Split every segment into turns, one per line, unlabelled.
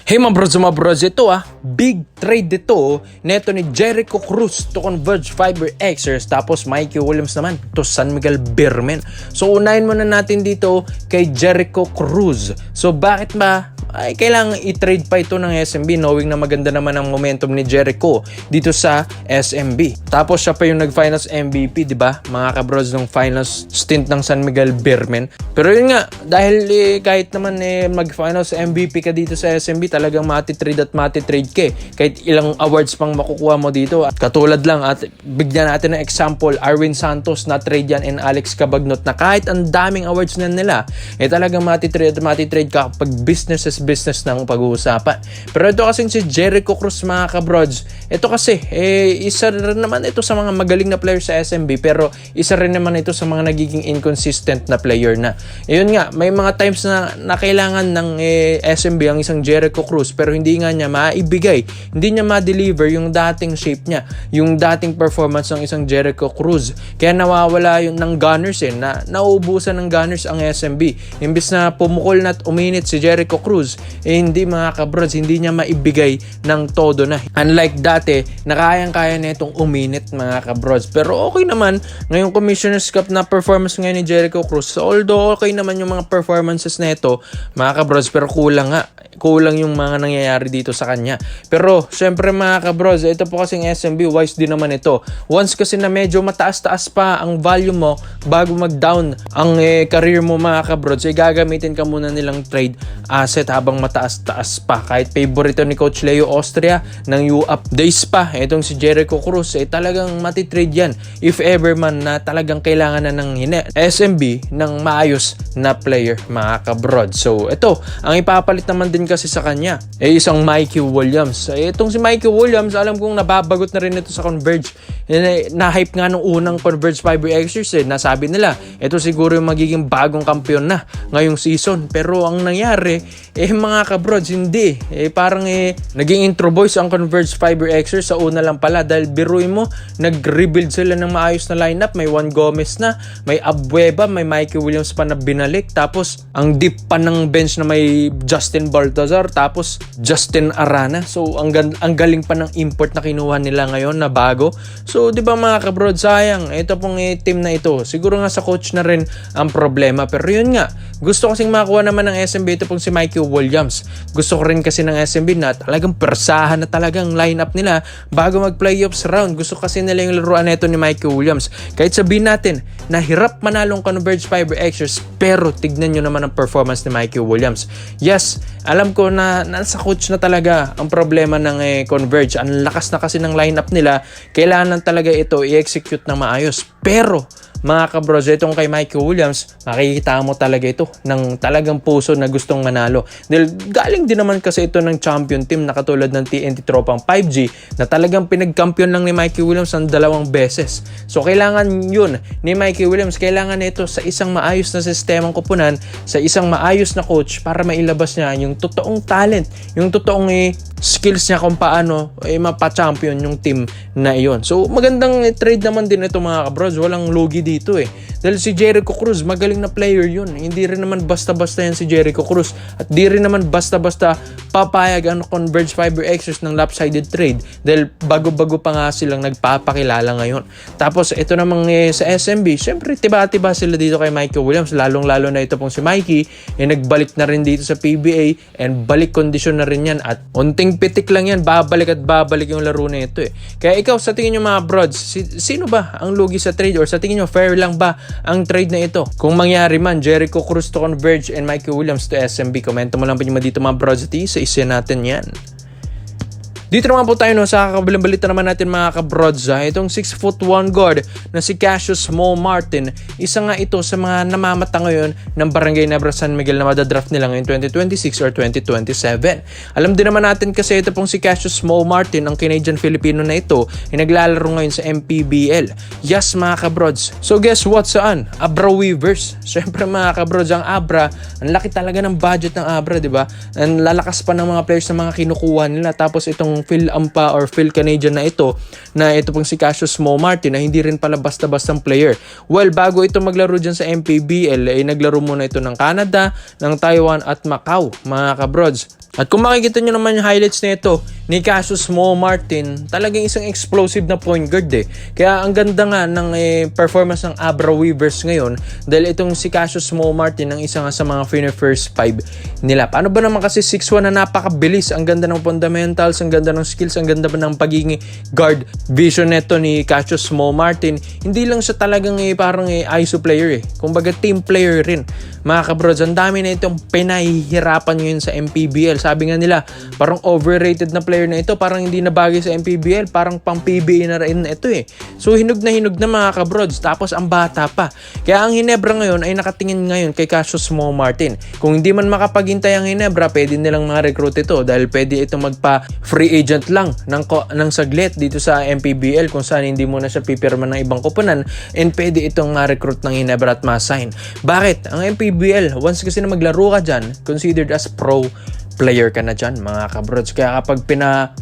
Hey mga bros, ito big trade dito neto ni Jericho Cruz to Converge Fiber Xers, tapos Mikey Williams naman to San Miguel Beermen. So unahin muna natin dito kay Jericho Cruz. So bakit ba ay kailangan i-trade pa ito ng SMB knowing na maganda naman ang momentum ni Jericho dito sa SMB. Tapos siya pa yung nag-finals MVP, di ba? Mga kabros ng finals stint ng San Miguel Beermen. Pero yun nga, dahil kahit naman mag-finals MVP ka dito sa SMB, talagang mati-trade ka kahit ilang awards pang makukuha mo dito. At katulad lang, at bigyan natin ng example, Arwin Santos na trade yan and Alex Cabagnot na kahit ang daming awards na nila, talagang mati-trade ka pag business ng pag-uusapan. Pero ito kasing si Jericho Cruz, mga kabrods, ito kasi isa rin naman ito sa mga magaling na player sa SMB, pero isa rin naman ito sa mga nagiging inconsistent na player na. Yun nga, may mga times na kailangan ng SMB ang isang Jericho Cruz, pero hindi nga niya maibigay, hindi niya ma-deliver yung dating shape niya, yung dating performance ng isang Jericho Cruz. Kaya nawawala yung ng Gunners na nauubusan ng Gunners ang SMB. Imbis na pumukol na at uminit si Jericho Cruz, hindi mga kabrods, hindi niya maibigay ng todo na. Unlike dati, na kayang-kaya na itong uminit, mga kabrods. Pero okay naman, ngayong Commissioner's Cup na performance ngayon ni Jericho Cruz. So, although okay naman yung mga performances na ito, mga kabrods, pero kulang yung mga nangyayari dito sa kanya. Pero, syempre mga kabrods, ito po kasing SMB, wise din naman ito. Once kasi na medyo mataas-taas pa ang value mo, bago mag-down ang career mo, mga kabrods, gagamitin ka muna nilang trade asset habang mataas-taas pa. Kahit favorito ni Coach Leo Austria ng UAP days pa, itong si Jericho Cruz, talagang matitrade yan if ever man na talagang kailangan na ng SMB ng maayos na player, mga kabrod. So ito, ang ipapalit naman din kasi sa kanya isang Mikey Williams. Itong si Mikey Williams, alam kong nababagot na rin ito sa Converge. Na-hype nga nung unang Converge Fiber Xers, nasabi nila ito siguro yung magiging bagong kampiyon na ngayong season. Pero ang nangyari, mga kabrods, hindi. Parang naging intro boys ang Converge Fiber Xers sa una lang pala. Dahil biruin mo, nag-rebuild sila ng maayos na lineup. May Juan Gomez na, may Abueva, may Mikey Williams pa na binalik. Tapos, ang deep pa ng bench na may Justin Baltazar, tapos Justin Arana. So, ang galing pa ng import na kinuha nila ngayon na bago. So, di ba mga kabrods, sayang. Ito pong team na ito. Siguro nga sa coach na rin ang problema. Pero yun nga, gusto kasing makakuha naman ng SMB ito pong si Mikey Williams. Gusto ko rin kasi ng SMB na talagang persahan na talagang lineup nila bago mag-playoffs round. Gusto kasi nila yung laruan nito ni Mikey Williams. Kahit sabihin natin na hirap manalong Converge Fiber Xers, pero tignan nyo naman ang performance ni Mikey Williams. Yes, alam ko na nasa coach na talaga ang problema ng Converge. Ang lakas na kasi ng lineup nila. Kailangan talaga ito i-execute ng maayos. Pero mga kabros, itong kay Mikey Williams, makikita mo talaga ito ng talagang puso na gustong manalo. Dahil galing din naman kasi ito ng champion team na katulad ng TNT Tropang 5G na talagang pinag-champion lang ni Mikey Williams ng 2 beses. So kailangan yun ni Mikey Williams, kailangan ito sa isang maayos na sistemang kupunan, sa isang maayos na coach para mailabas niya yung totoong talent, yung totoong skills niya kung paano mapa-champion yung team na iyon. So magandang trade naman din ito, mga kabros, walang lugi dito Dahil si Jericho Cruz, magaling na player yun. Hindi rin naman basta-basta yan si Jericho Cruz. At di rin naman basta-basta papayag ang Converge Fiber Xers ng lopsided trade. Dahil bago-bago pa nga silang nagpapakilala ngayon. Tapos ito namang sa SMB, syempre tiba-tiba sila dito kay Mikey Williams. Lalong-lalo na ito pong si Mikey, nagbalik na rin dito sa PBA and balik kondisyon na rin yan. At unting pitik lang yan, babalik at babalik yung laro na ito Kaya ikaw, sa tingin nyo mga brods, sino ba ang lugi sa trade? Or sa tingin nyo, fair lang ba ang trade na ito? Kung mangyari man, Jericho Cruz to Converge and Mikey Williams to SMB, komento mo lang po nyo dito mga brods, sa isa natin yan. Dito naman po tayo sa kakabilang balita naman natin, mga kabrods. Itong 6'1" guard na si Cassius Mo Martin, isa nga ito sa mga namamata ngayon ng Barangay Nebra San Miguel na madadraft nila ngayon 2026 or 2027. Alam din naman natin kasi ito pong si Cassius Mo Martin, ang Canadian-Filipino na ito, ay naglalaro ngayon sa MPBL. Yes, mga kabrods. So guess what, saan? Abra Weavers. Siyempre mga kabrods, ang Abra, ang laki talaga ng budget ng Abra, di ba? Ang lalakas pa ng mga players na mga kinukuha nila. Tapos itong itong Phil Ampa or Phil Canadian na ito pong si Cassius Mo Martin na hindi rin pala basta-bastang player. Well, bago ito maglaro dyan sa MPBL, ay naglaro muna ito ng Canada, ng Taiwan at Macau, mga kabrods. At kung makikita nyo naman yung highlights nito ni Cassius Mo Martin, talagang isang explosive na point guard eh. Kaya ang ganda nga ng performance ng Abra Weavers ngayon dahil itong si Cassius Mo Martin ang isa nga sa mga first 5 nila. Paano ba naman kasi 6'1" na napakabilis? Ang ganda ng fundamentals, ang ganda ng skills, ang ganda ba ng pagiging guard vision neto ni Cassius Mo Martin. Hindi lang siya talagang parang ISO player eh. Kumbaga team player rin. Mga kabrods, ang dami na itong pinahihirapan ngayon sa MPBL. Sabi nga nila, parang overrated na player na ito, parang hindi na bagay sa MPBL, parang pang PBA na rin ito eh. So hinog na mga kabrods, tapos ang bata pa. Kaya ang Hinebra ngayon ay nakatingin ngayon kay Cassius Mo Martin. Kung hindi man makapaghintay ang Hinebra, pwede nilang ma-recruit ito dahil pwede ito magpa free agent lang ng saglit dito sa MPBL kung saan hindi muna siya pipirma ng ibang kupunan and pwede itong ma-recruit ng Hinebra at ma-sign. Bakit? Ang MPBL, once kasi na maglaro ka dyan, considered as pro player ka na dyan, mga kabrods. Kaya kapag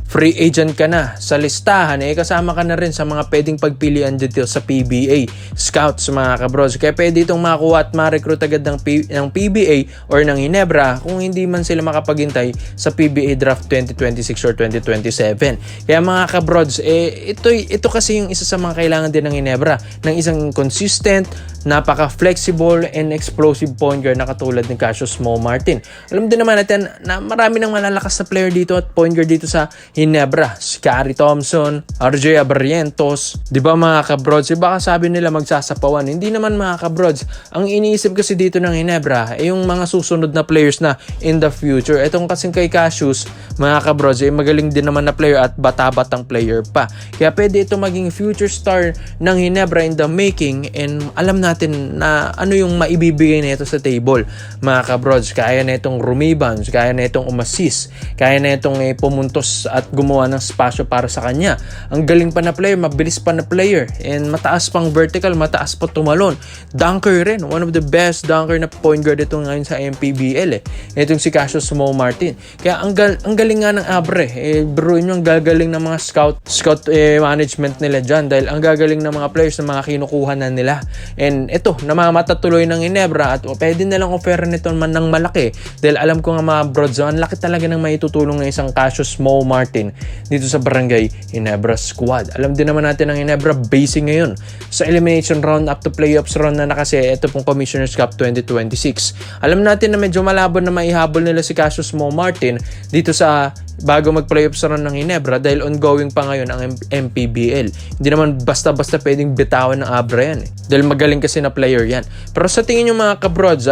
free agent ka na sa listahan, kasama ka na rin sa mga pwedeng pagpilian dito sa PBA scouts, mga kabrods. Kaya pwede itong makuha at ma-recruit agad ng PBA or ng Hinebra kung hindi man sila makapaghintay sa PBA draft 2026 or 2027. Kaya mga kabrods, ito kasi yung isa sa mga kailangan din ng Hinebra, ng isang consistent, napaka-flexible and explosive point guard na katulad ni Cassius Mo Martin. Alam din naman natin na marami ng malalakas na player dito at point guard dito sa Hinebra. Si Kari Thompson, RJ Abarrientos, di ba mga kabrods? Baka sabi nila magsasapawan. Hindi naman mga kabrods. Ang iniisip kasi dito ng Hinebra ay yung mga susunod na players na in the future. Etong kasing kay Cassius, mga kabrods, magaling din naman na player at bata-batang player pa. Kaya pwede ito maging future star ng Hinebra in the making and alam natin na ano yung maibibigay nito sa table. Mga kabrods, kaya na itong rebounds, kaya na itong umassist, kaya na itong pumuntos at gumawa ng spasyo para sa kanya. Ang galing pa na player, mabilis pa na player, and mataas pang vertical, mataas pa tumalon. Dunker rin, one of the best dunker na point guard ito ngayon sa MPBL itong si Cassius Mo Martin. Kaya ang galing nga ng Abre. Bruin yung gagaling ng mga scout management nila dyan dahil ang gagaling ng mga players na mga kinukuha na nila. And ito, namamata tuloy ng Hinebra at pwede nilang offer nito man ng malaki dahil alam ko nga mga broads, ang laki talaga ng maitutulong ng isang Cassius Mo Martin dito sa Barangay Hinebra squad. Alam din naman natin ang Hinebra basing ngayon sa elimination round up to playoffs round na kasi ito pong Commissioner's Cup 2026. Alam natin na medyo malabo na maihabol nila si Cassius Mo Martin dito sa bago mag-playoffs round ng Hinebra dahil ongoing pa ngayon ang MPBL. Hindi naman basta-basta pwedeng bitawan ng Abra yan dahil magaling kasi na player yan. Pero sa tingin nyo mga kabrods,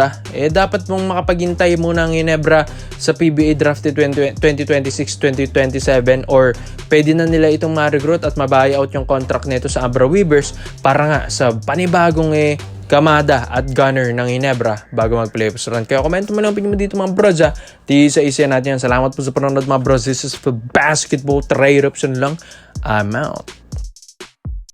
dapat mong makapaghintay muna ang Hinebra sa PBA draft 2026-2027 or pwede na nila itong ma-recruit at ma-buyout yung contract nito sa Abra Weavers para nga sa panibagong Kamada at Gunner ng Hinebra bago mag-playoffs run. Kaya komento mo lang opinion mo dito mga bros. Isa natin yan. Salamat po sa panonood mga bros. This is for Basketball Trade Option lang. I'm out.